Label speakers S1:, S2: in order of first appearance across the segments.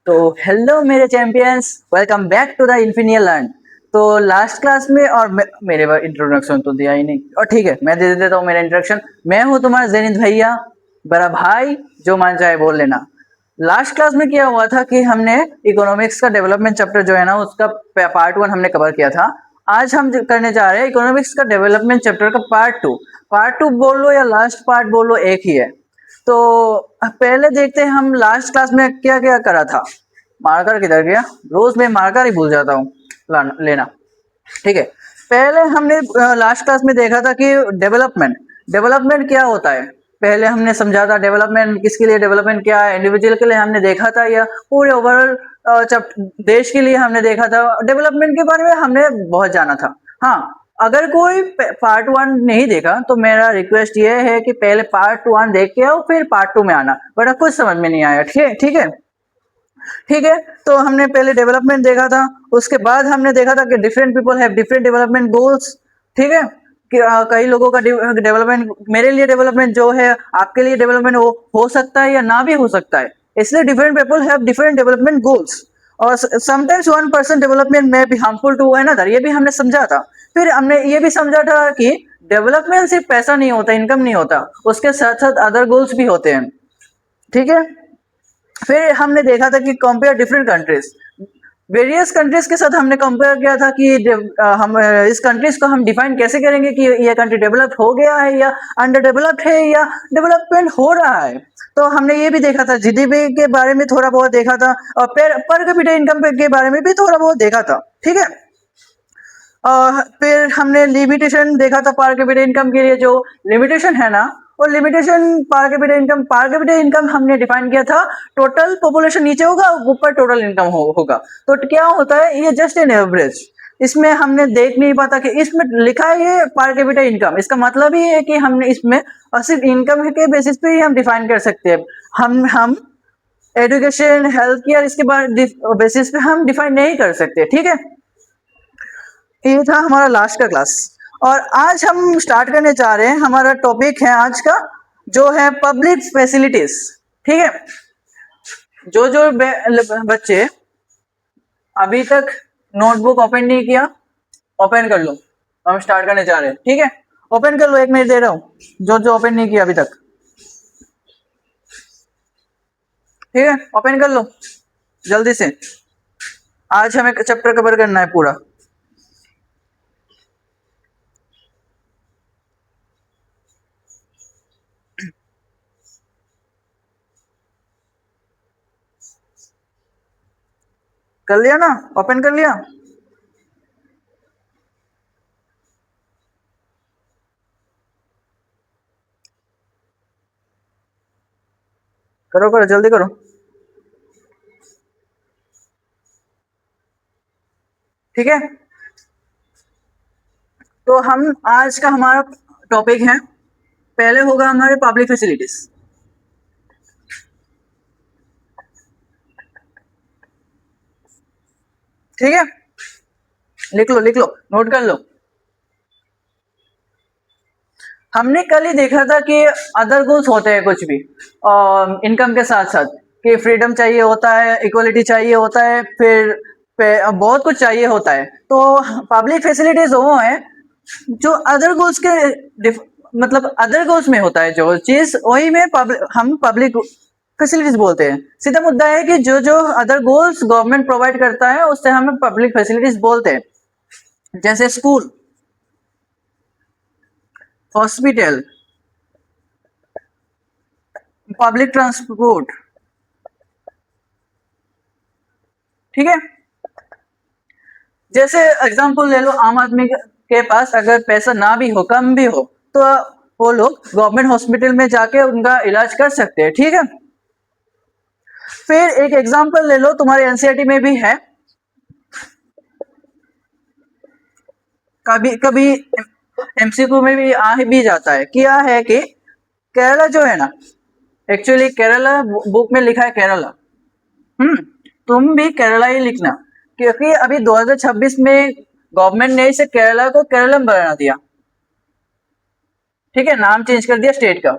S1: तो हेलो मेरे champions, welcome back to the Infinity Learn. तो लास्ट क्लास में और मेरे इंट्रोडक्शन तो दिया ही नहीं, और ठीक है मैं दे देता हूँ मेरा इंट्रोडक्शन। मैं हूँ तुम्हारा जेनित भैया, बड़ा भाई, जो मन चाहे बोल लेना। लास्ट क्लास में क्या हुआ था कि हमने इकोनॉमिक्स का डेवलपमेंट चैप्टर जो है ना उसका पार्ट 1 हमने कवर किया था। आज हम करने जा रहे हैं इकोनॉमिक्स का डेवलपमेंट चैप्टर का पार्ट 2। पार्ट 2 बोल लो या लास्ट पार्ट बोल लो, एक ही है। तो पहले देखते हैं हम लास्ट क्लास में क्या क्या करा था। मार्कर किधर गया? रोज मैं मार्कर ही भूल जाता हूँ लेना। ठीक है, पहले हमने लास्ट क्लास में देखा था कि डेवलपमेंट डेवलपमेंट क्या होता है। पहले हमने समझा था डेवलपमेंट किसके लिए, डेवलपमेंट क्या है, इंडिविजुअल के लिए हमने देखा था या पूरे ओवरऑल देश के लिए हमने देखा था। डेवलपमेंट के बारे में हमने बहुत जाना था। हाँ, अगर कोई पार्ट 1 नहीं देखा तो मेरा रिक्वेस्ट ये है कि पहले पार्ट 1 देख के आओ, फिर पार्ट 2 में आना, वरना कुछ समझ में नहीं आया। ठीक है ठीक है ठीक है। तो हमने पहले डेवलपमेंट देखा था, उसके बाद हमने देखा था कि different people have different development goals. ठीक है, कि कई लोगों का डेवलपमेंट, मेरे लिए डेवलपमेंट जो है आपके लिए डेवलपमेंट हो सकता है या ना भी हो सकता है। इसलिए different people have different development goals, और समटाइम्स वन पर्सन डेवलपमेंट में बी हार्मफुल टू अनदर, ये भी हमने समझा था। फिर हमने ये भी समझा था कि डेवलपमेंट सिर्फ पैसा नहीं होता, इनकम नहीं होता, उसके साथ साथ अदर गोल्स भी होते हैं। ठीक है, फिर हमने देखा था कि compare different countries, various countries के साथ हमने कंपेयर किया था कि हम इस कंट्रीज को हम डिफाइन कैसे करेंगे कि ये कंट्री डेवलप हो गया है या अंडर डेवलप्ड है या डेवलपमेंट हो रहा है। तो हमने ये भी देखा था, जीडीपी के बारे में थोड़ा बहुत देखा था, और पर कैपिटा इनकम के बारे में भी थोड़ा बहुत देखा था। ठीक है, फिर हमने लिमिटेशन देखा था पर कैपिटा इनकम के लिए, जो लिमिटेशन है ना, और लिमिटेशन पर कैपिटा इनकम हमने डिफाइन किया था, टोटल पॉपुलेशन नीचे होगा, ऊपर टोटल इनकम होगा। तो क्या होता है, ये जस्ट एन एवरेज। इसमें हमने देख नहीं पाता कि इसमें लिखा है ये पर कैपिटा इनकम, इसका मतलब ही है कि हमने इसमें सिर्फ इनकम के बेसिस पे ही हम डिफाइन कर सकते हैं। हम एजुकेशन, हेल्थ केयर, इसके बाद बेसिस पे हम डिफाइन नहीं कर सकते। ठीक है, ये था हमारा लास्ट का क्लास, और आज हम स्टार्ट करने जा रहे हैं। हमारा टॉपिक है आज का, जो है पब्लिक फैसिलिटीज। ठीक है, जो जो बच्चे अभी तक नोटबुक ओपन नहीं किया, ओपन कर लो, हम स्टार्ट करने जा रहे हैं। ठीक है, ओपन कर लो, 1 मिनट दे रहा हूँ जो जो ओपन नहीं किया अभी तक। ठीक है, ओपन कर लो जल्दी से, आज हमें चैप्टर कवर करना है पूरा। कर लिया ना, ओपन कर लिया? करो करो जल्दी करो। ठीक है, तो हम आज का हमारा टॉपिक है, पहले होगा हमारे पब्लिक फैसिलिटीज। ठीक है, लिख लो लिख लो, नोट कर लो। हमने कल ही देखा था कि अदर गोल्स होते हैं कुछ भी, इनकम के साथ साथ, कि फ्रीडम चाहिए होता है, इक्वलिटी चाहिए होता है, फिर बहुत कुछ चाहिए होता है। तो पब्लिक फैसिलिटीज वो है जो अदर गोल्स के मतलब अदर गोल्स में होता है, जो चीज वही में हम पब्लिक फैसिलिटीज बोलते हैं। सीधा मुद्दा है कि जो जो अदर गोल्स गवर्नमेंट प्रोवाइड करता है उससे हम पब्लिक फैसिलिटीज बोलते हैं। जैसे स्कूल, हॉस्पिटल, पब्लिक ट्रांसपोर्ट। ठीक है, जैसे एग्जांपल ले लो, आम आदमी के पास अगर पैसा ना भी हो, कम भी हो, तो वो लोग गवर्नमेंट हॉस्पिटल में जाके उनका इलाज कर सकते हैं। ठीक है, फिर एक एग्जांपल ले लो, तुम्हारे एनसीईआरटी में भी है, कभी कभी एमसीक्यू में भी आ भी जाता है। क्या है कि केरला जो है ना, एक्चुअली केरला बुक में लिखा है केरला। तुम भी केरला ही लिखना, क्योंकि अभी 2026 में गवर्नमेंट ने इसे केरला को केरलम बना दिया। ठीक है, नाम चेंज कर दिया स्टेट का।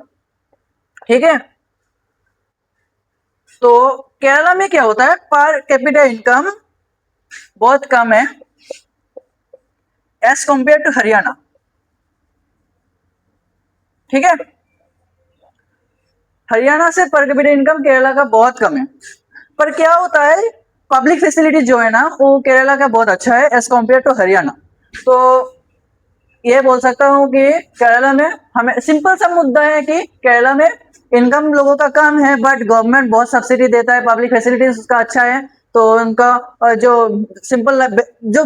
S1: ठीक है, तो केरला में क्या होता है, पर कैपिटा इनकम बहुत कम है एज कंपेयर टू हरियाणा। ठीक है, हरियाणा से पर कैपिटा इनकम केरला का बहुत कम है। पर क्या होता है, पब्लिक फैसिलिटी जो है ना वो केरला का बहुत अच्छा है एज कम्पेयर टू हरियाणा। तो ये बोल सकता हूँ कि केरला में हमें सिंपल सा मुद्दा है कि केरला में इनकम लोगों का कम है बट गवर्नमेंट बहुत सब्सिडी देता है, पब्लिक फैसिलिटीज उसका अच्छा है। तो उनका जो सिंपल जो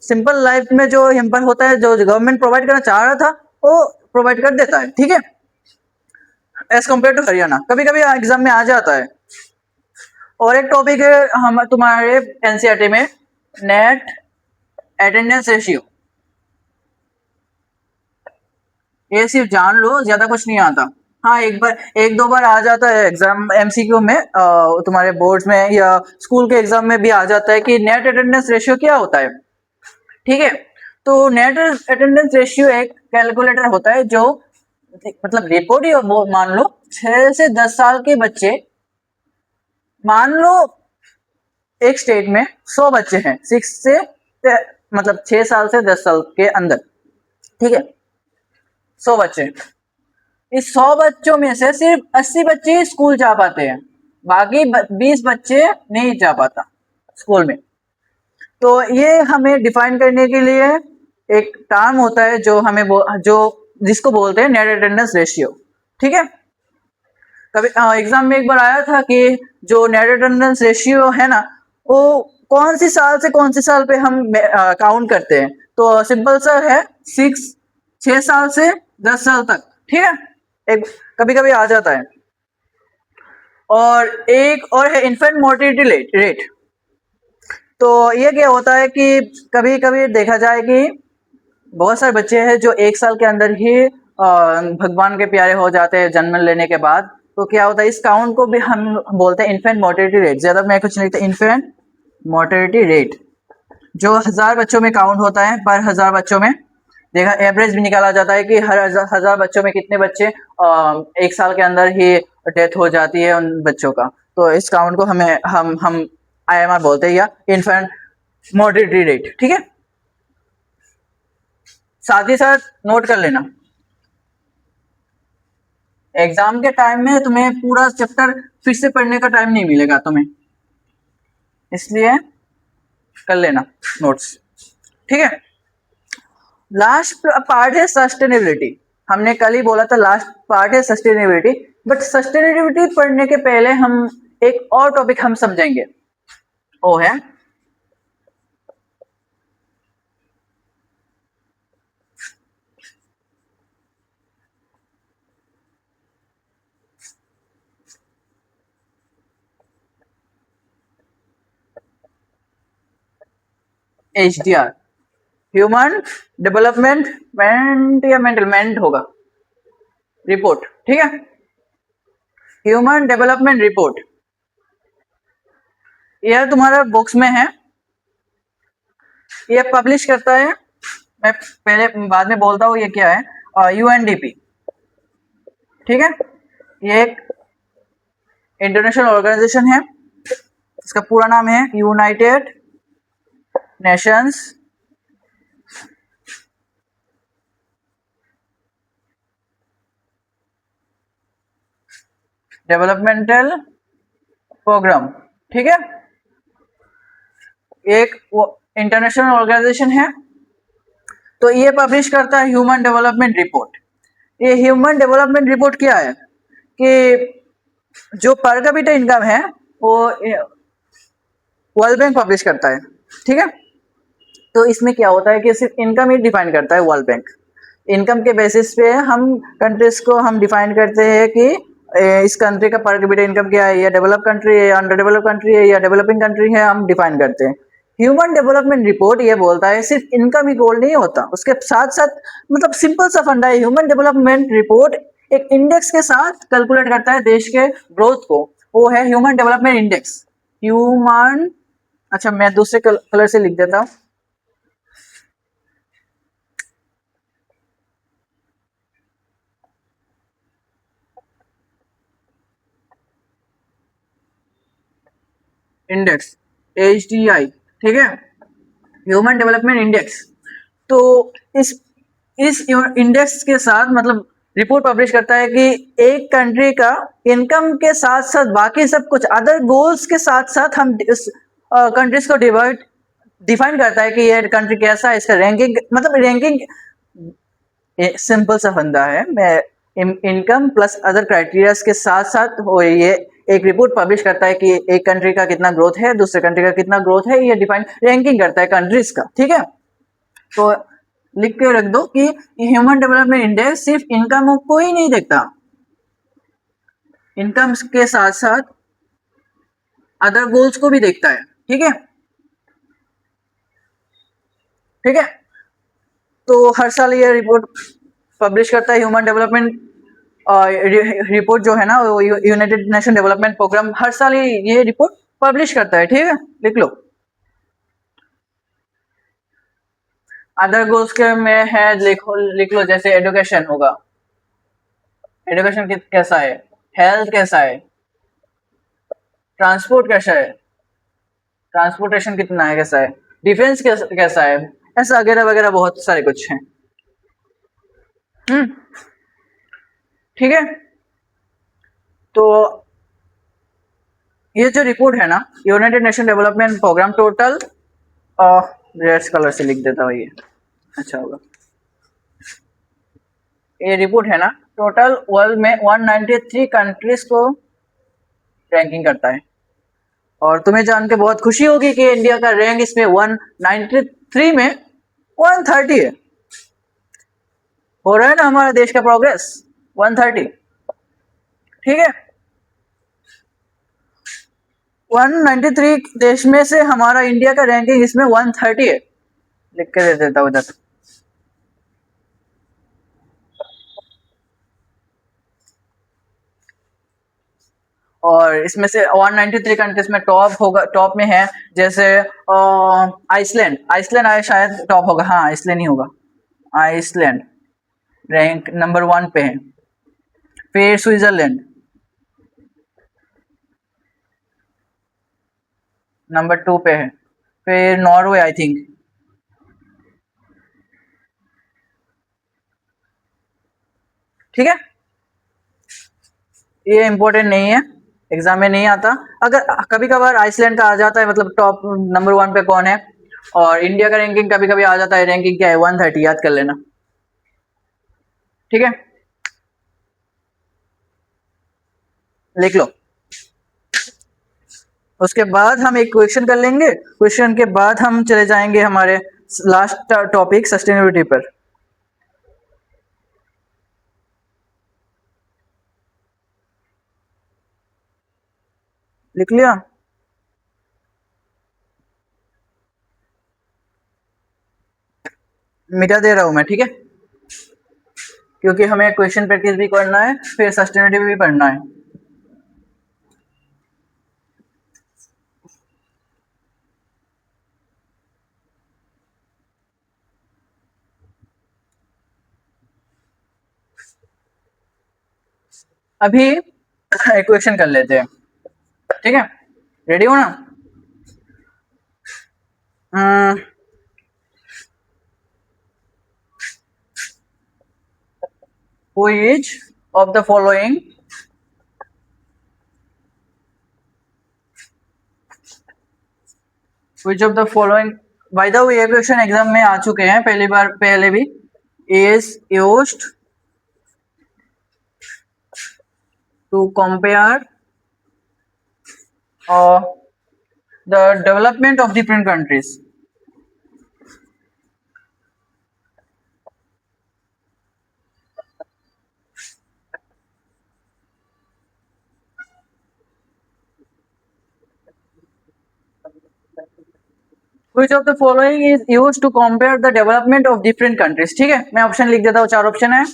S1: सिंपल लाइफ में जो हेम्पर होता है जो गवर्नमेंट प्रोवाइड करना चाह रहा था वो प्रोवाइड कर देता है। ठीक है, एज कम्पेयर टू हरियाणा कभी कभी एग्जाम में आ जाता है। और एक टॉपिक है हम तुम्हारे एनसीईआरटी में, नेट अटेंडेंस रेशियो। ये सिर्फ जान लो, ज्यादा कुछ नहीं आता। हाँ, एक दो बार आ जाता है एग्जाम एमसीक्यू में, तुम्हारे बोर्ड्स में या स्कूल के एग्जाम में भी आ जाता है कि नेट अटेंडेंस रेशियो क्या होता है। ठीक है, तो नेट अटेंडेंस रेशियो एक कैलकुलेटर होता है जो मतलब रिपोर्ट ही मान लो 6 से 10 साल के बच्चे, मान लो एक स्टेट में 100 बच्चे हैं, मतलब 6 साल से 10 साल के अंदर। ठीक है, 100 बच्चे, इस 100 बच्चों में से सिर्फ 80 बच्चे स्कूल जा पाते हैं, बाकी 20 बच्चे नहीं जा पाता स्कूल में। तो ये हमें डिफाइन करने के लिए एक टर्म होता है जो हमें जो जिसको बोलते हैं नेट अटेंडेंस रेशियो। ठीक है, कभी एग्जाम में एक बार आया था कि जो नेट अटेंडेंस रेशियो है ना वो कौन सी साल से कौन सी साल पे हम काउंट करते हैं। तो सिंपल सा है, 6 साल से 10 साल तक। ठीक है, एक कभी कभी आ जाता है। और एक और है इन्फेंट मोर्टिलिटी रेट। तो ये क्या होता है कि कभी कभी देखा जाए कि बहुत सारे बच्चे हैं जो 1 साल के अंदर ही भगवान के प्यारे हो जाते हैं जन्म लेने के बाद। तो क्या होता है, इस काउंट को भी हम बोलते हैं इन्फेंट मोर्टिलिटी रेट। ज्यादा मैं कुछ नहीं लिखता, इन्फेंट मोर्टिलिटी रेट जो 1000 बच्चों में काउंट होता है, पर 1000 बच्चों में देखा एवरेज भी निकाला जाता है कि हर 1000 बच्चों में कितने बच्चे 1 साल के अंदर ही डेथ हो जाती है उन बच्चों का। तो इस काउंट को हमें हम IMR बोलते हैं या इन्फेंट मोर्टिलिटी रेट। ठीक है, साथ ही साथ नोट कर लेना, एग्जाम के टाइम में तुम्हें पूरा चैप्टर फिर से पढ़ने का टाइम नहीं मिलेगा तुम्हें, इसलिए कर लेना नोट्स। ठीक है, लास्ट पार्ट है सस्टेनेबिलिटी। हमने कल ही बोला था लास्ट पार्ट है सस्टेनेबिलिटी, बट सस्टेनेबिलिटी पढ़ने के पहले हम एक और टॉपिक हम समझेंगे, वो है HDR, ह्यूमन डेवलपमेंट या मेंटल होगा रिपोर्ट। ठीक है, ह्यूमन डेवलपमेंट रिपोर्ट, यह तुम्हारा बुक्स में है, ये पब्लिश करता है, मैं पहले बाद में बोलता हूँ ये क्या है, UNDP। ठीक है, ये एक इंटरनेशनल ऑर्गेनाइजेशन है, इसका पूरा नाम है यूनाइटेड नेशंस डेवलपमेंटल प्रोग्राम। ठीक है, एक इंटरनेशनल ऑर्गेनाइजेशन है। तो ये पब्लिश करता है ह्यूमन डेवलपमेंट रिपोर्ट। ये ह्यूमन डेवलपमेंट रिपोर्ट क्या है कि जो पर कैपिटा इनकम है वो वर्ल्ड बैंक पब्लिश करता है। ठीक है, तो इसमें क्या होता है कि सिर्फ इनकम ही डिफाइन करता है वर्ल्ड बैंक। इनकम के बेसिस पे हम कंट्रीज को हम डिफाइन करते हैं कि इस कंट्री का पर कैपिटा इनकम क्या है, या डेवलप कंट्री है या अंडर डेवलप कंट्री है या डेवलपिंग कंट्री है, हम डिफाइन करते हैं। ह्यूमन डेवलपमेंट रिपोर्ट ये बोलता है सिर्फ इनकम ही गोल नहीं होता, उसके साथ साथ मतलब सिंपल सा फंडा है, ह्यूमन डेवलपमेंट रिपोर्ट एक इंडेक्स के साथ कैलकुलेट करता है देश के ग्रोथ को, वो है ह्यूमन डेवलपमेंट इंडेक्स। ह्यूमन, अच्छा मैं दूसरे कलर से लिख देता हूँ, इंडेक्स, HDI, ठीक है, ह्यूमन डेवलपमेंट इंडेक्स। तो इस इस इंडेक्स के साथ मतलब रिपोर्ट पब्लिश करता है कि एक कंट्री का इनकम के साथ साथ बाकी सब कुछ अदर गोल्स के साथ साथ हम इस कंट्रीज को डिफाइन करता है कि ये कंट्री कैसा है, इसका रैंकिंग, मतलब रैंकिंग सिंपल सा फंदा है। मैं इनकम प्लस अदर क्राइटेरियाज के साथ साथ वो ये एक रिपोर्ट पब्लिश करता है कि एक कंट्री का कितना ग्रोथ है, दूसरे कंट्री का कितना ग्रोथ है, ये डिफाइन रैंकिंग करता है कंट्रीज का, ठीक है। तो लिख के रख दो कि ह्यूमन डेवलपमेंट इंडेक्स सिर्फ इनकम को ही नहीं देखता, इनकम के साथ साथ अदर गोल्स को भी देखता है, ठीक है, ठीक है। तो हर साल ये रिपोर्ट पब्लिश करता है ह्यूमन डेवलपमेंट रिपोर्ट जो है ना, वो यूनाइटेड नेशन डेवलपमेंट प्रोग्राम हर साल ये रिपोर्ट पब्लिश करता है, ठीक है, लिख लो। अदर गोल्स के में है, लिख लो, जैसे एजुकेशन होगा, एजुकेशन कैसा है, हेल्थ कैसा है, ट्रांसपोर्ट कैसा है, ट्रांसपोर्टेशन कितना है, कैसा है, डिफेंस कैसा है, ऐसा वगैरह वगैरह बहुत सारे कुछ हैं। हम्म, ठीक है। तो ये जो रिपोर्ट है ना, united nation development programme total, red colour से लिख देता हूँ ये, अच्छा होगा। ये रिपोर्ट है ना, टोटल वर्ल्ड में 193 कंट्रीज को रैंकिंग करता है। और तुम्हें जान के बहुत खुशी होगी कि इंडिया का रैंक इसमें 193 में 130 है। हो रहा है ना हमारे देश का प्रोग्रेस, 130, ठीक है। 193 देश में से हमारा इंडिया का रैंकिंग इसमें 130 है, लिख के दे देता हूँ उधर। और इसमें से 193 कंट्रीज में टॉप होगा, टॉप में है जैसे आइसलैंड, आइसलैंड आए शायद टॉप होगा, हाँ आइसलैंड ही होगा, आइसलैंड रैंक नंबर 1 पे है। फिर स्विट्जरलैंड नंबर 2 पे है। फिर नॉर्वे आई थिंक, ठीक है। ये इम्पोर्टेंट नहीं है, एग्जाम में नहीं आता। अगर कभी कभार आइसलैंड का आ जाता है, मतलब टॉप नंबर 1 पे कौन है, और इंडिया का रैंकिंग कभी कभी आ जाता है, रैंकिंग क्या है 130, याद कर लेना, ठीक है, लिख लो। उसके बाद हम एक क्वेश्चन कर लेंगे, क्वेश्चन के बाद हम चले जाएंगे हमारे लास्ट टॉपिक सस्टेनेबिलिटी पर। लिख लिया, मिटा दे रहा हूं मैं, ठीक है, क्योंकि हमें क्वेश्चन प्रैक्टिस भी करना है, फिर सस्टेनेबिलिटी भी पढ़ना है। अभी एक क्वेश्चन कर लेते हैं, ठीक है, रेडी हो ना? Which of the following which of the following, by the way ये क्वेश्चन एग्जाम में आ चुके हैं पहली बार, पहले भी, is used to compare uh, the development of different countries. Which of the following is used to compare the development of different countries? ठीक है, मैं ऑप्शन लिख देता हूँ, 4 ऑप्शन है।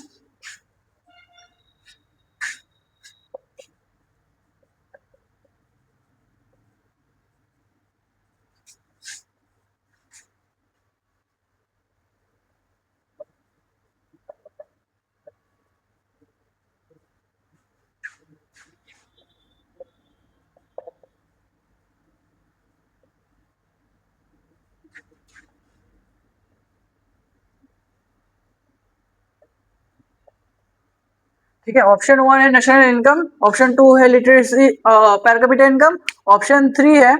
S1: ठीक है, ऑप्शन 1 है नेशनल इनकम, ऑप्शन 2 है लिटरेसी पर कैपिटा इनकम, ऑप्शन 3 है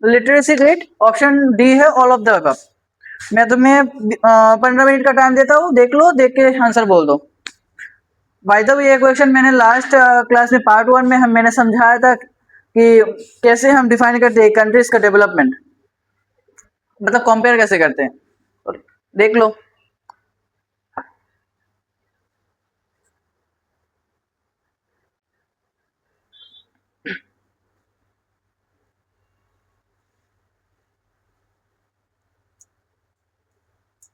S1: लिटरेसी रेट, ऑप्शन डी है ऑल ऑफ द अबव। मैं तुम्हें 15 मिनट का टाइम देता हूँ, देख लो, देख के आंसर बोल दो। बाय द वे ये क्वेश्चन मैंने लास्ट क्लास में पार्ट 1 में मैंने समझाया था कि कैसे हम डिफाइन करते हैं कंट्रीज का डेवलपमेंट, मतलब कंपेयर कैसे करते हैं, तो देख लो।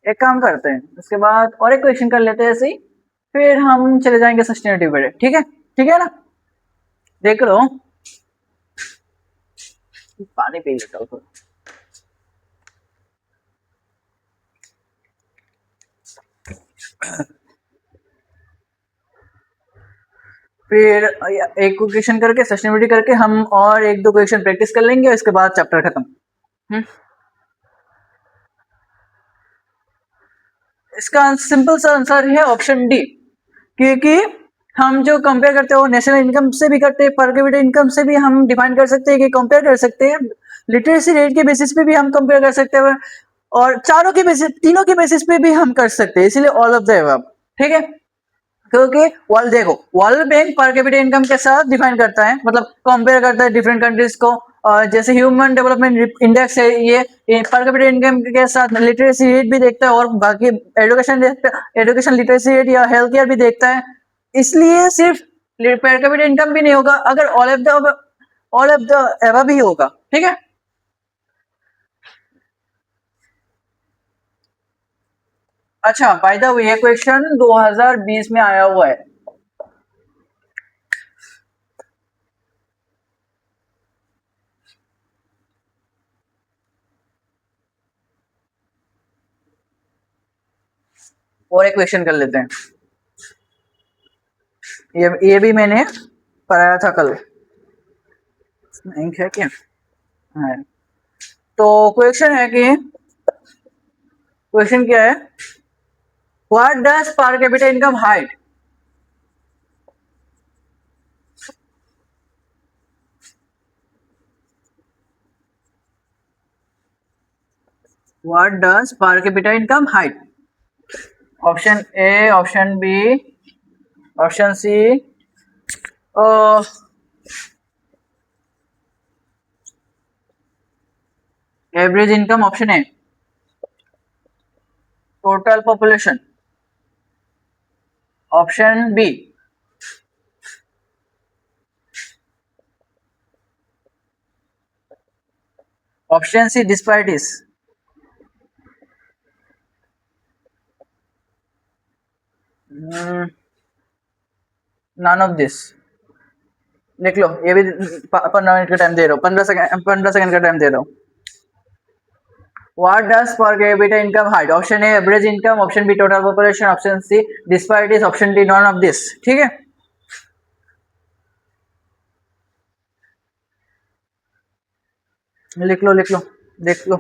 S1: एक काम करते हैं, उसके बाद और एक क्वेश्चन कर लेते हैं ऐसे ही, फिर हम चले जाएंगे सस्टेनेबिलिटी पे। ठीक है ना, देख लो। पानी पी लेता हूँ थोड़ा। फिर एक क्वेश्चन करके सस्टेनेबिलिटी करके हम और एक दो क्वेश्चन प्रैक्टिस कर लेंगे, इसके बाद चैप्टर खत्म। इसका सिंपल सा आंसर है ऑप्शन डी, क्योंकि हम जो कंपेयर करते हैं वो नेशनल इनकम से भी करते हैं, पर कैपिटा इनकम से भी हम डिफाइन कर सकते हैं कि कंपेयर कर सकते हैं, लिटरेसी रेट के बेसिस पे भी हम कंपेयर कर सकते हैं, और चारों के बेसिस, तीनों के बेसिस पे भी हम कर सकते हैं, इसलिए ऑल ऑफ द अबव। ठीक है, क्योंकि वर्ल्ड देखो, वर्ल्ड बैंक पर कैपिटा इनकम के साथ डिफाइन करता है, मतलब कंपेयर करता है डिफरेंट कंट्रीज को, जैसे ह्यूमन डेवलपमेंट इंडेक्स है ये पर कैपिटा इनकम के साथ लिटरेसी रेट भी देखता है, और बाकी एजुकेशन लिटरेसी रेट या हेल्थ केयर भी देखता है। इसलिए सिर्फ पर कैपिटा इनकम भी नहीं होगा, अगर ऑल ऑफ द एबव भी होगा। ठीक है, अच्छा बाय द वे ये क्वेश्चन 2020 में आया हुआ है। और एक क्वेश्चन कर लेते हैं, ये भी मैंने पढ़ाया था कल, है क्या है। तो क्वेश्चन है कि, क्वेश्चन क्या है, what does per capita income hide? What does per capita income hide? Option A, option B, option C, average income, option A total population, option B option C disparities. None of this. लिख लो, ये भी 15 minute का time दे रहा हूँ, 15 second का time दे रहा हूँ। What does per capita income hide? Option A average income, option B total population, option C disparities, option D none of this. ठीक है, लिख लो लिख लो, देख लो।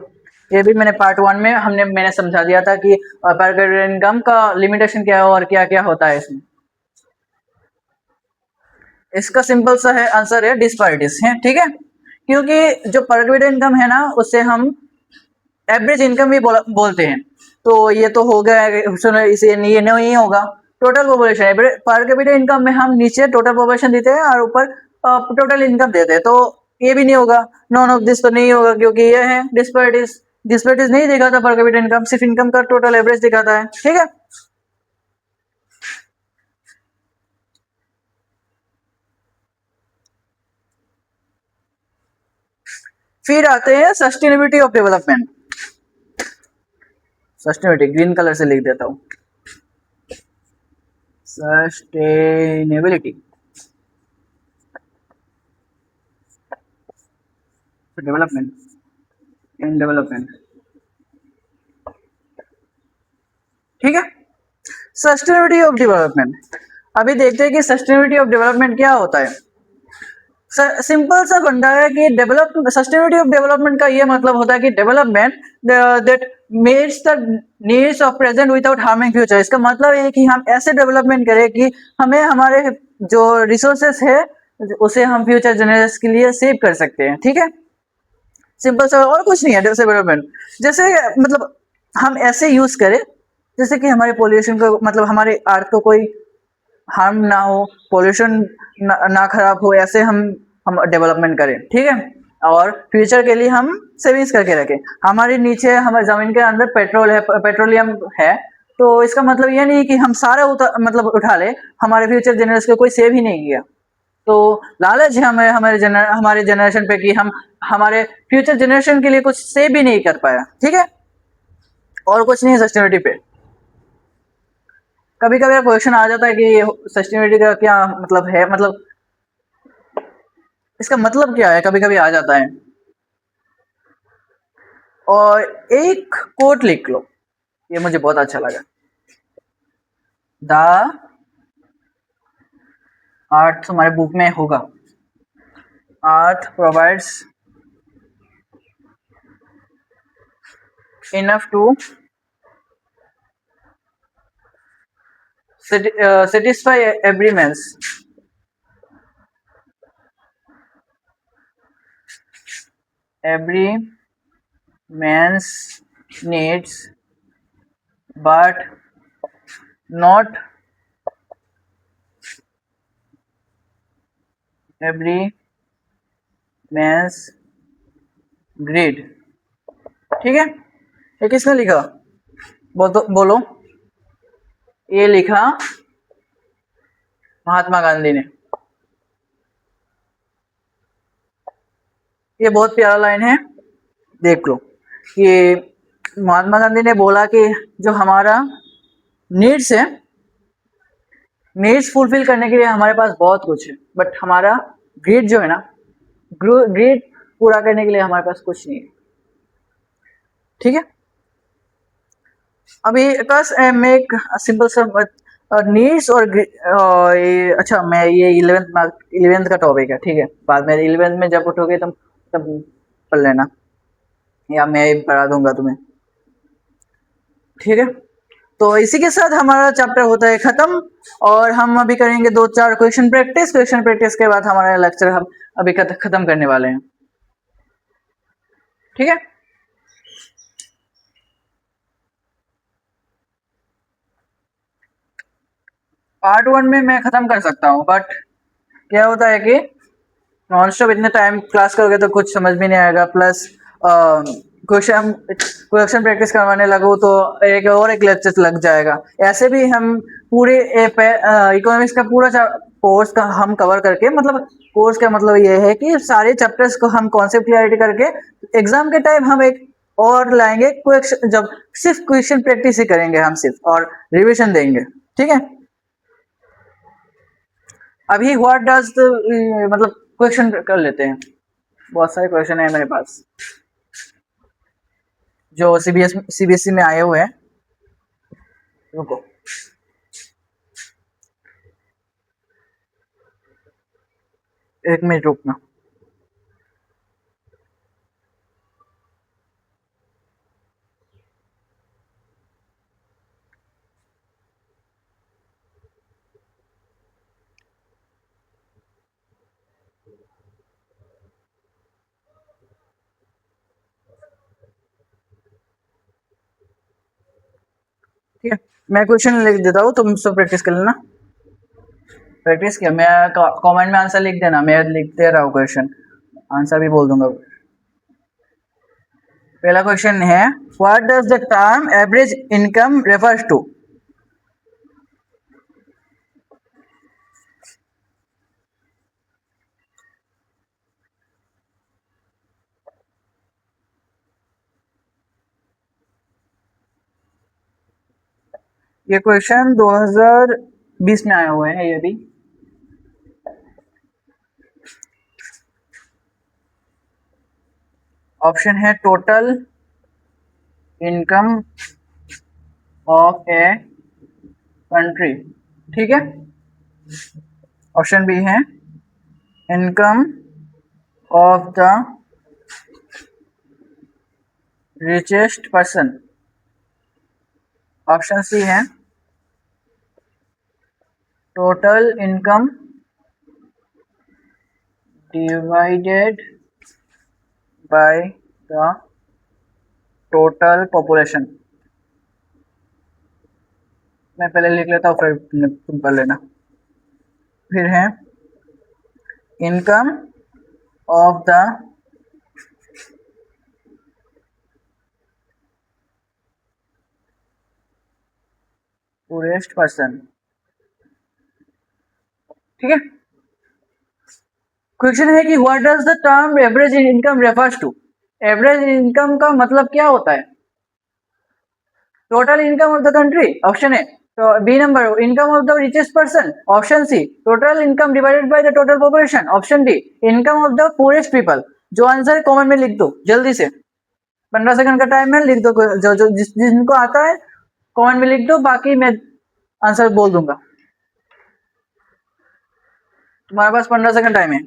S1: ये भी मैंने पार्ट 1 में मैंने समझा दिया था कि पर कैपिटा इनकम का लिमिटेशन क्या है और क्या क्या होता है इसमें। इसका सिंपल सा है आंसर है डिस्पैरिटीज है। ठीक है, क्योंकि जो पर कैपिटा इनकम है ना, उससे हम एवरेज इनकम भी बोलते हैं, तो ये तो हो गया, सुनो इसे ये नहीं होगा। टोटल पॉपुलेशन, पर कैपिटा इनकम में हम नीचे टोटल पॉपुलेशन देते हैं और ऊपर टोटल इनकम देते हैं, तो ये भी नहीं होगा। नॉन ऑफ दिस तो नहीं होगा, क्योंकि ये है डिस्पैरिटीज। डिस्पैरिटीज नहीं दिखाता पर कैपिटा इनकम, सिर्फ इनकम का टोटल एवरेज दिखाता है। ठीक है, फिर आते हैं sustainability of development. Sustainability green colour से लिख देता हूँ, सस्टेनेबिलिटी डेवलपमेंट इन डेवलपमेंट। ठीक है, सस्टेनेबिलिटी ऑफ डेवलपमेंट। अभी देखते हैं कि सस्टेनेबिलिटी ऑफ डेवलपमेंट क्या होता है। सिंपल सा फंडा है कि डेवलप सस्टेनेबिलिटी ऑफ डेवलपमेंट का ये मतलब होता है कि development that meets the needs of present without harming future. इसका मतलब है कि हम ऐसे डेवलपमेंट करें कि हमें हमारे जो रिसोर्सेस है उसे हम फ्यूचर जनरेशन के लिए सेव कर सकते हैं। ठीक है, सिंपल सा, और कुछ नहीं है डेवलपमेंट। जैसे मतलब हम ऐसे यूज करें जैसे कि हमारे पोल्यूशन को, मतलब हमारे अर्थ को कोई हार्म ना हो, पोल्यूशन ना खराब हो, ऐसे हम डेवलपमेंट करें। ठीक है, और फ्यूचर के लिए हम सेविंग्स करके रखें। हमारे नीचे हमारे जमीन के अंदर पेट्रोल है, पेट्रोलियम है, तो इसका मतलब ये नहीं कि हम सारा मतलब उठा ले, हमारे फ्यूचर जनरेशन को कोई सेव ही नहीं किया। तो लालच है हमें हमारे जनरेशन पे कि हम हमारे फ्यूचर जनरेशन के लिए कुछ सेव भी नहीं कर पाया। ठीक है, और कुछ नहीं है सस्टेनेबिलिटी पे। कभी कभी क्वेश्चन आ जाता है कि सस्टेनेबिलिटी का क्या मतलब है, मतलब इसका मतलब क्या है, कभी कभी आ जाता है। और एक कोट लिख लो, ये मुझे बहुत अच्छा लगा। द अर्थ, हमारे बुक में होगा, earth provides enough to satisfy every man's needs, but not every man's greed। ठीक है, ये किसने लिखा, बोलो। ये लिखा महात्मा गांधी ने। ये बहुत प्यारा लाइन है, देख लो। कि महात्मा गांधी ने बोला कि जो हमारा नीड्स है, नीड्स फुलफिल करने के लिए हमारे पास बहुत कुछ है, बट हमारा ग्रीड जो है ना, ग्रीड पूरा करने के लिए हमारे पास कुछ नहीं है। ठीक है, अभी बस मैं एक सिंपल सा नीड्स और अच्छा, मैं ये 11th का टॉपिक है। ठीक है, बाद में 11th में जब उठोगे तब पढ़ लेना, या मैं पढ़ा दूंगा तुम्हें। ठीक है, तो इसी के साथ हमारा चैप्टर होता है खत्म, और हम अभी करेंगे 2-4 क्वेश्चन प्रैक्टिस के बाद हमारा लेक्चर हम अभी खत्म करने वाले हैं। ठीक है, पार्ट 1 में मैं खत्म कर सकता हूँ, बट क्या होता है कि नॉन स्टॉप इतने टाइम क्लास करोगे तो कुछ समझ भी नहीं आएगा, प्लस क्वेश्चन प्रैक्टिस करवाने लगो तो एक लेक्चर लग जाएगा। ऐसे भी हम पूरे इकोनॉमिक्स का पूरा कोर्स का हम कवर करके, मतलब कोर्स का मतलब ये है कि सारे चैप्टर्स को हम कॉन्सेप्ट क्लियरिटी करके एग्जाम के टाइम हम एक और लाएंगे, जब सिर्फ क्वेश्चन प्रैक्टिस ही करेंगे हम सिर्फ, और रिविजन देंगे। ठीक है, अभी व्हाट डज मतलब क्वेश्चन कर लेते हैं। बहुत सारे क्वेश्चन है मेरे पास जो सीबीएसई में आए हुए हैं। रुको, एक मिनट रुकना। ठीक है, मैं क्वेश्चन लिख देता हूँ, तुम सब प्रैक्टिस कर लेना। प्रैक्टिस किया, मैं कमेंट में आंसर लिख देना, मैं लिखते रहा हूँ क्वेश्चन, आंसर भी बोल दूंगा। पहला क्वेश्चन है, what does the term average income refers to. ये क्वेश्चन 2020 में आया हुआ है ये भी। ऑप्शन है total income of a country. ठीक है, ऑप्शन बी है income of the richest person, option C है total income divided by the total population. मैं पहले लिख लेता हूँ फिर तुम कर लेना। फिर है income of the poorest person. ठीक है, क्वेश्चन है कि what does the term average income refers to. Average income का मतलब क्या होता है? Total income of the country, option A. तो B number income of the richest person, option C total income divided by the total population, option D income of the poorest people. जो answer है comment में लिख दो जल्दी से, 15 second का time है, लिख दो जो जिनको आता है कमेंट में लिख दो, बाकी मैं आंसर बोल दूंगा। तुम्हारे पास 15 सेकंड टाइम है।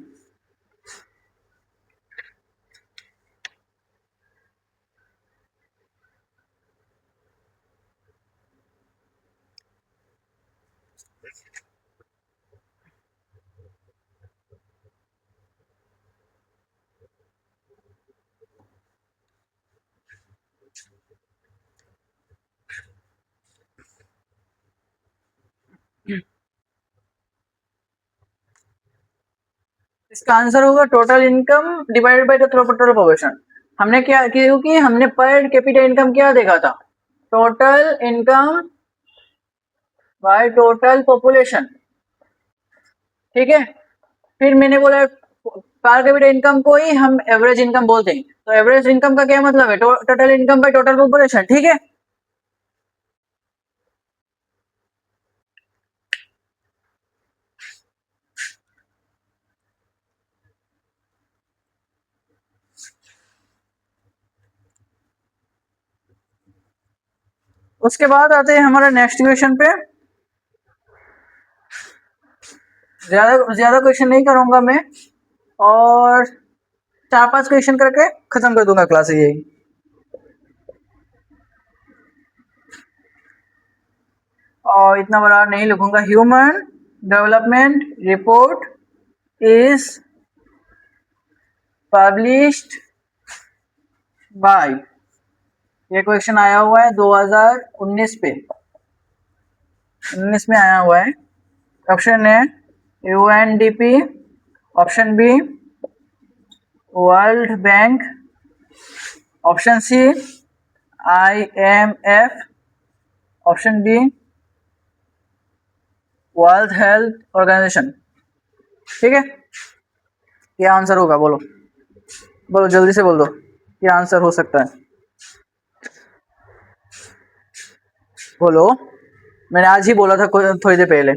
S1: इसका आंसर होगा total income divided by the total population. हमने क्या, क्योंकि हमने पर कैपिटा इनकम क्या देखा था, total income by total population. ठीक है, फिर मैंने बोला पर कैपिटा इनकम को ही हम एवरेज इनकम बोलते हैं। तो एवरेज इनकम का क्या मतलब है, total income by total population. ठीक है, उसके बाद आते हैं हमारा नेक्स्ट क्वेश्चन पे। ज्यादा ज्यादा क्वेश्चन नहीं करूंगा मैं, और 4-5 क्वेश्चन करके खत्म कर दूंगा क्लास यही। और इतना बड़ा नहीं लिखूंगा। Human development report is published by, ये क्वेश्चन आया हुआ है 2019 पे, 19 में आया हुआ है। ऑप्शन है UNDP, option B world bank, option C IMF, option D world health organisation. ठीक है, क्या आंसर होगा बोलो, बोलो जल्दी से बोल दो क्या आंसर हो सकता है, बोलो। मैंने आज ही बोला था थोड़ी देर पहले।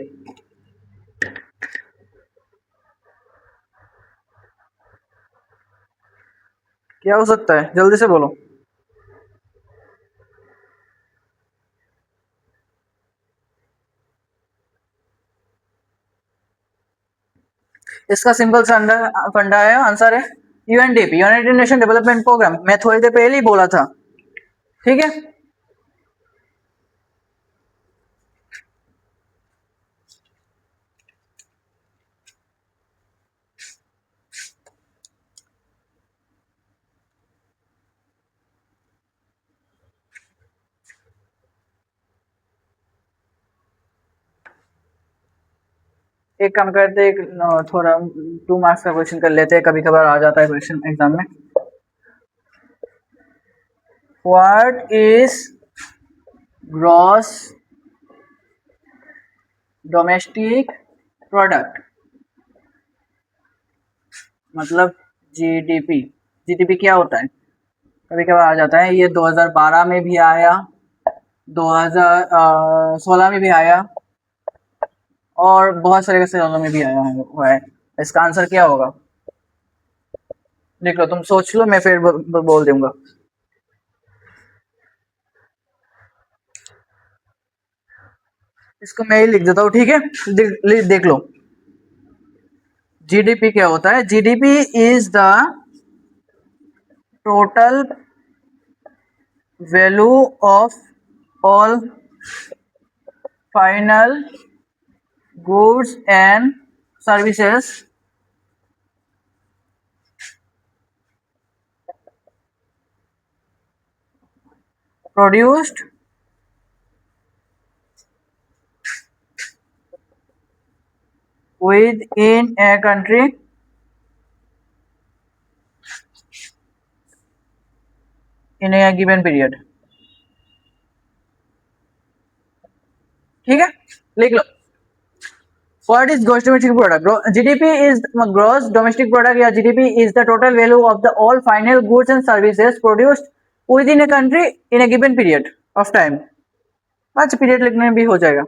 S1: क्या हो सकता है, जल्दी से बोलो। इसका सिंपल फंडा है, आंसर है UNDP, united nation development programme. मैं थोड़ी देर पहले ही बोला था। ठीक है, एक काम करते, एक थोड़ा 2 मार्क्स का क्वेश्चन कर लेते हैं, कभी कभार आ जाता है क्वेश्चन एग्जाम में। What is gross domestic product, मतलब जीडीपी। जीडीपी क्या होता है, कभी कभार आ जाता है। ये 2012 में भी आया, 2016 में भी आया, और बहुत सारे सालों में भी आया हुआ है। इसका आंसर क्या होगा, लिख लो, तुम सोच लो, मैं फिर बोल दूंगा। इसको मैं ही लिख देता हूँ, ठीक है, देख लो। जीडीपी क्या होता है? GDP is the total value of all final goods and services produced within a country in a given period। ठीक है, लिख लो। What is gross domestic product? GDP is gross domestic product या GDP is the total value of the all final goods and services produced within a country in a given period of time। 5 period लिखने में भी हो जाएगा।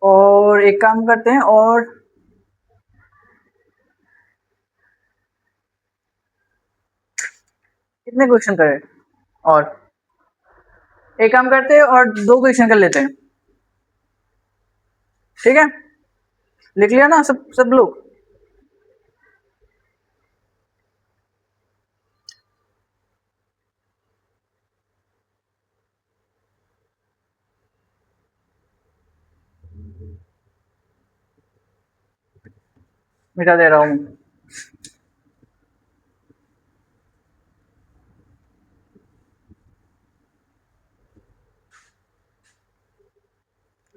S1: और एक काम करते हैं, और कितने क्वेश्चन करें? और एक काम करते हैं और 2 क्वेश्चन कर लेते हैं। ठीक है, लिख लिया ना सब लोग? मिटा दे रहा हूँ।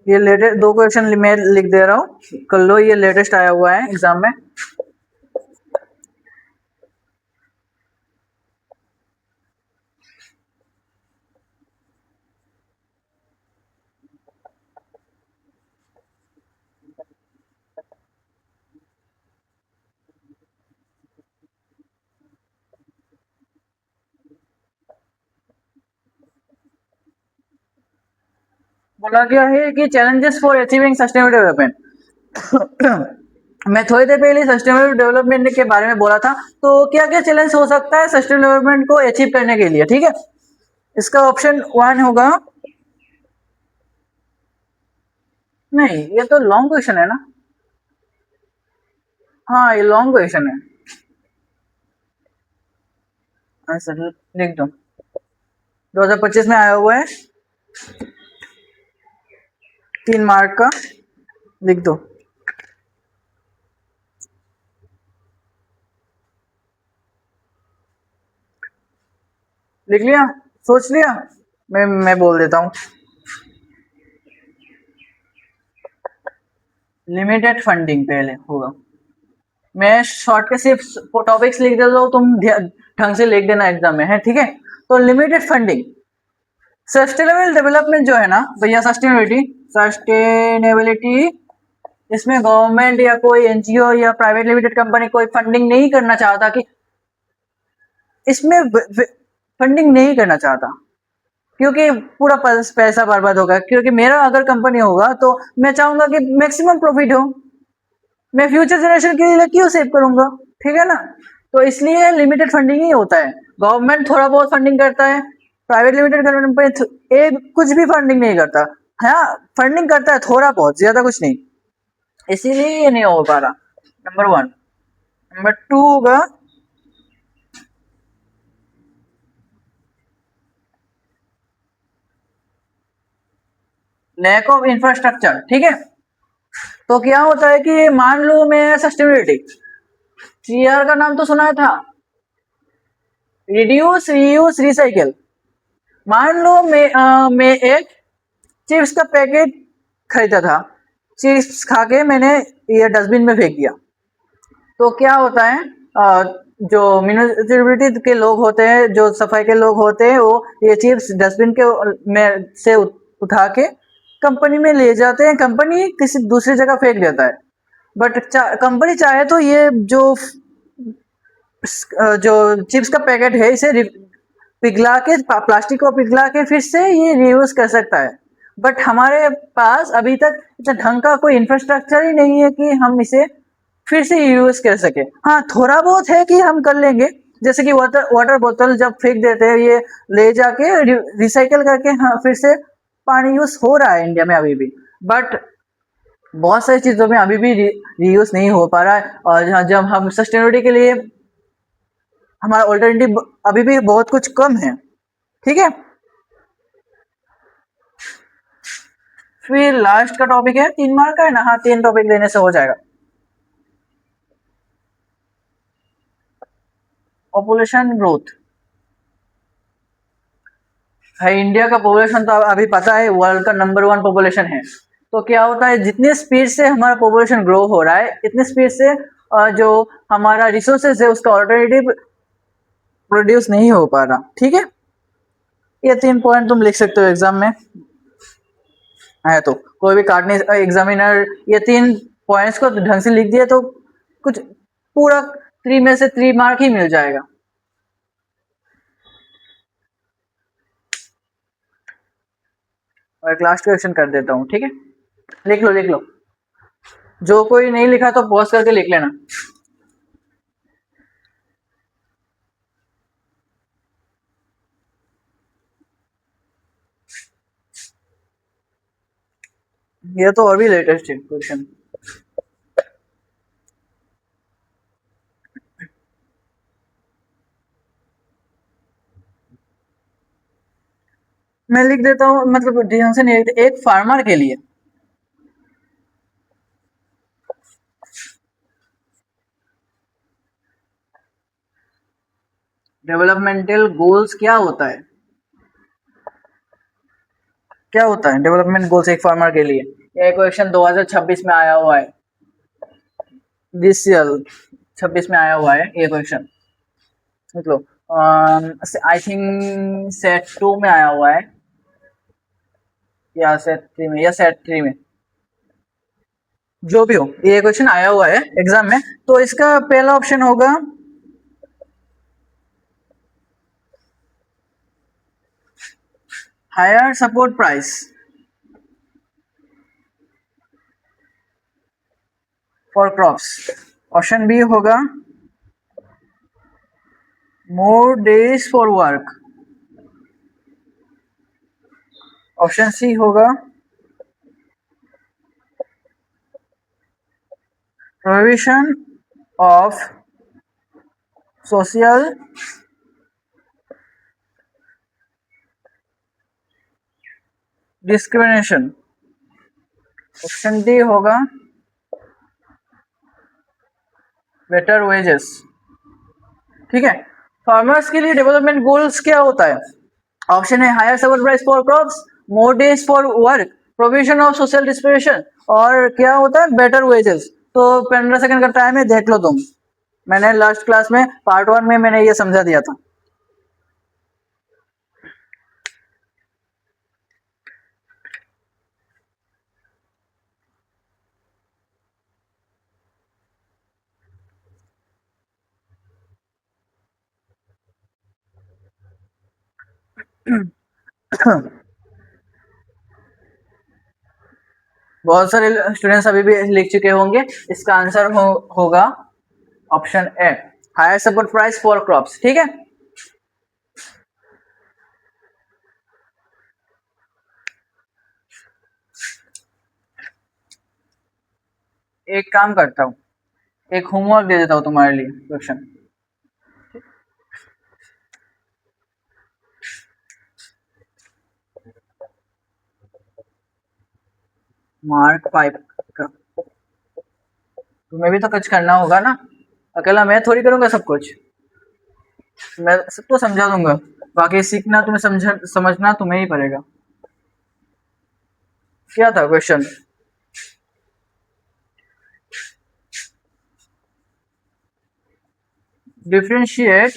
S1: ये लेटेस्ट 2 क्वेश्चन मैं लिख दे रहा हूँ, कर लो। ये लेटेस्ट आया हुआ है एग्जाम में। बोला गया है कि challenges for achieving sustainable development. मैं थोड़ी देर पहले सस्टेनेबल डेवलपमेंट के बारे में बोला था, तो क्या क्या चैलेंज हो सकता है सस्टेनेबल डेवलपमेंट को अचीव करने के लिए? ठीक है, इसका ऑप्शन 1 होगा। नहीं, ये तो लॉन्ग क्वेश्चन है ना। हाँ, ये लॉन्ग क्वेश्चन है। आंसर लिख दो। 2025 में आया हुआ है, 3 मार्क का। लिख दो। लिख लिया? सोच लिया? मैं बोल देता हूँ। लिमिटेड फंडिंग पहले होगा। मैं शॉर्ट के सिर्फ टॉपिक्स लिख देता हूँ, तुम ढंग से लिख देना एग्जाम में, है? ठीक है, तो लिमिटेड फंडिंग। सस्टेनेबल डेवलपमेंट जो है ना भैया, सस्टेनेबिलिटी, इसमें गवर्नमेंट या कोई एनजीओ या प्राइवेट लिमिटेड कंपनी कोई फंडिंग नहीं करना चाहता, कि इसमें फंडिंग नहीं करना चाहता, क्योंकि पूरा पैसा बर्बाद होगा। क्योंकि मेरा अगर कंपनी होगा तो मैं चाहूंगा कि मैक्सिमम प्रॉफिट हो, मैं फ्यूचर जनरेशन के लिए क्यों सेव करूंगा? ठीक है ना, तो इसलिए लिमिटेड फंडिंग ही होता है। गवर्नमेंट थोड़ा बहुत फंडिंग करता है, प्राइवेट लिमिटेड कंपनी एक कुछ भी फंडिंग नहीं करता। हाँ, फंडिंग करता है थोड़ा बहुत, ज्यादा कुछ नहीं, इसीलिए ये नहीं हो पा रहा। नंबर 1। नंबर 2 होगा लैक ऑफ इंफ्रास्ट्रक्चर। ठीक है, तो क्या होता है कि मान लो मैं सस्टेनेबिलिटी, सीआर का नाम तो सुना था, रिड्यूस रीयूज रिसाइकिल। मान लो मैं एक चिप्स का पैकेट खरीदा था, चिप्स खा के मैंने ये डस्टबिन में फेंक दिया, तो क्या होता है, जो म्यूनिसिपैलिटी के लोग होते हैं, जो सफाई के लोग होते हैं, वो ये चिप्स डस्टबिन के में से उठा के कंपनी में ले जाते हैं, कंपनी किसी दूसरी जगह फेंक देता है। बट कंपनी चाहे तो ये जो चिप्स का पैकेट है, इसे पिघला के, प्लास्टिक को पिघला के फिर से ये रीयूज कर सकता है। बट हमारे पास अभी तक इतना ढंग का कोई इंफ्रास्ट्रक्चर ही नहीं है कि हम इसे फिर से यूज कर सके। हाँ, थोड़ा बहुत है कि हम कर लेंगे, जैसे कि वाटर वाटर बोतल जब फेंक देते हैं, ये ले जाके रिसाइकल करके, हाँ, फिर से पानी यूज हो रहा है इंडिया में अभी भी। बट बहुत सारी चीजों में अभी भी रीयूज नहीं हो पा रहा है, और जब हम सस्टेनेबिलिटी के लिए हमारा ऑल्टरनेटिव अभी भी बहुत कुछ कम है। ठीक है, फिर लास्ट का टॉपिक है, 3 मार्क का है ना, हाँ 3 टॉपिक देने से हो जाएगा। पॉपुलेशन ग्रोथ है। इंडिया का पॉपुलेशन तो अभी पता है वर्ल्ड का नंबर 1 पॉपुलेशन है। तो क्या होता है, जितने स्पीड से हमारा पॉपुलेशन ग्रो हो रहा है, इतने स्पीड से जो हमारा रिसोर्सेज है उसका ऑल्टरनेटिव प्रोड्यूस नहीं हो पा रहा। ठीक है, ये 3 पॉइंट तुम लिख सकते हो एग्जाम में है, तो कोई भी काटने एग्जामिनर ये 3 पॉइंट्स को ढंग से लिख दिया तो कुछ पूरा 3 में से 3 मार्क ही मिल जाएगा। और एक लास्ट क्वेश्चन कर देता हूँ, ठीक है, लिख लो लिख लो। जो कोई नहीं लिखा तो पॉज करके लिख लेना। ये तो और भी लेटेस्ट है क्वेश्चन। मैं लिख देता हूँ, मतलब ध्यान से नहीं लिखते, एक फार्मर के लिए डेवलपमेंटल गोल्स क्या होता है, क्या होता है डेवलपमेंट गोल्स एक फार्मर के लिए। ये क्वेश्चन 2026 में आया हुआ है, दिस ईयर 26 में आया हुआ है ये क्वेश्चन। मतलब आई थिंक सेट 2 में आया हुआ है, या सेट 3 में, या सेट 3 में, जो भी हो ये क्वेश्चन आया हुआ है एग्जाम में। तो इसका पहला ऑप्शन होगा higher support price for crops. Option B होगा more days for work. Option C होगा prohibition of social discrimination. Option D होगा बेटर वेजेस। ठीक है, फार्मर्स के लिए डेवलपमेंट गोल्स क्या होता है। ऑप्शन है higher support price for crops, more days for work, provision of social discrimination, और क्या होता है बेटर वेजेस। तो 15 सेकंड का टाइम है, देख लो तुम। मैंने लास्ट क्लास में पार्ट 1 में मैंने ये समझा दिया था। बहुत सारे स्टूडेंट्स अभी भी लिख चुके होंगे। इसका आंसर होगा option A, higher support price for crops. ठीक है, एक काम करता हूँ, एक होमवर्क दे देता हूँ तुम्हारे लिए क्वेश्चन। मार्क 5 का तुम्हें भी तो कुछ करना होगा ना, अकेला मैं थोड़ी करूंगा सब कुछ। मैं सबको समझा दूंगा, बाकी सीखना तुम्हें, समझना तुम्हें ही पड़ेगा। क्या था क्वेश्चन। डिफरेंशिएट,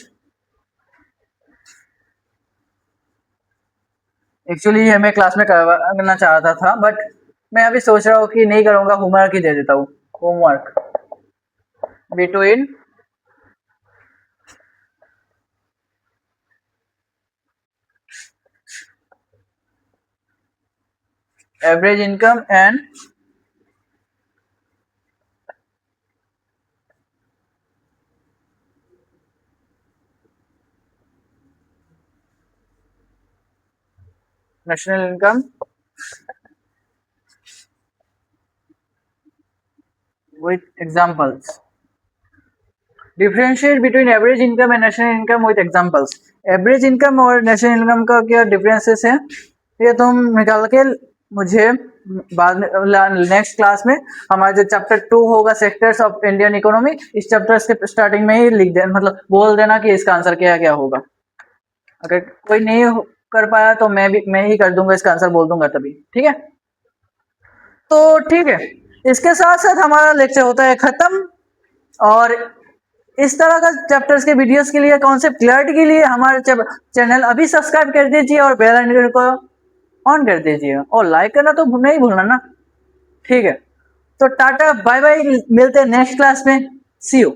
S1: एक्चुअली ये मैं क्लास में करना चाहता था, बट मैं अभी सोच रहा हूँ कि नहीं करूंगा, होमवर्क ही दे देता हूँ। Homework between average income and national income with examples. Differentiate between average income and national income with examples. Average income और नेशनल इनकम का क्या डिफरेंसेस है ये तुम निकाल के मुझे बाद में नेक्स्ट क्लास में हमारा जो चैप्टर 2 होगा सेक्टर्स ऑफ इंडियन इकोनॉमी, इस चैप्टर के स्टार्टिंग में ही लिख देना, मतलब बोल देना कि इसका आंसर क्या क्या होगा। अगर कोई नहीं कर पाया तो मैं ही कर दूंगा, इसका आंसर बोल दूंगा तभी, ठीक है। तो ठीक है, इसके साथ साथ हमारा लेक्चर होता है खत्म। और इस तरह का चैप्टर्स के वीडियोस के लिए, कॉन्सेप्ट क्लियरिटी के लिए हमारे चैनल अभी सब्सक्राइब कर दीजिए और बेल आइकन को ऑन कर दीजिए और लाइक करना तो नहीं भूलना ना, ठीक है। तो टाटा बाय बाय, मिलते हैं नेक्स्ट क्लास में, सी यू।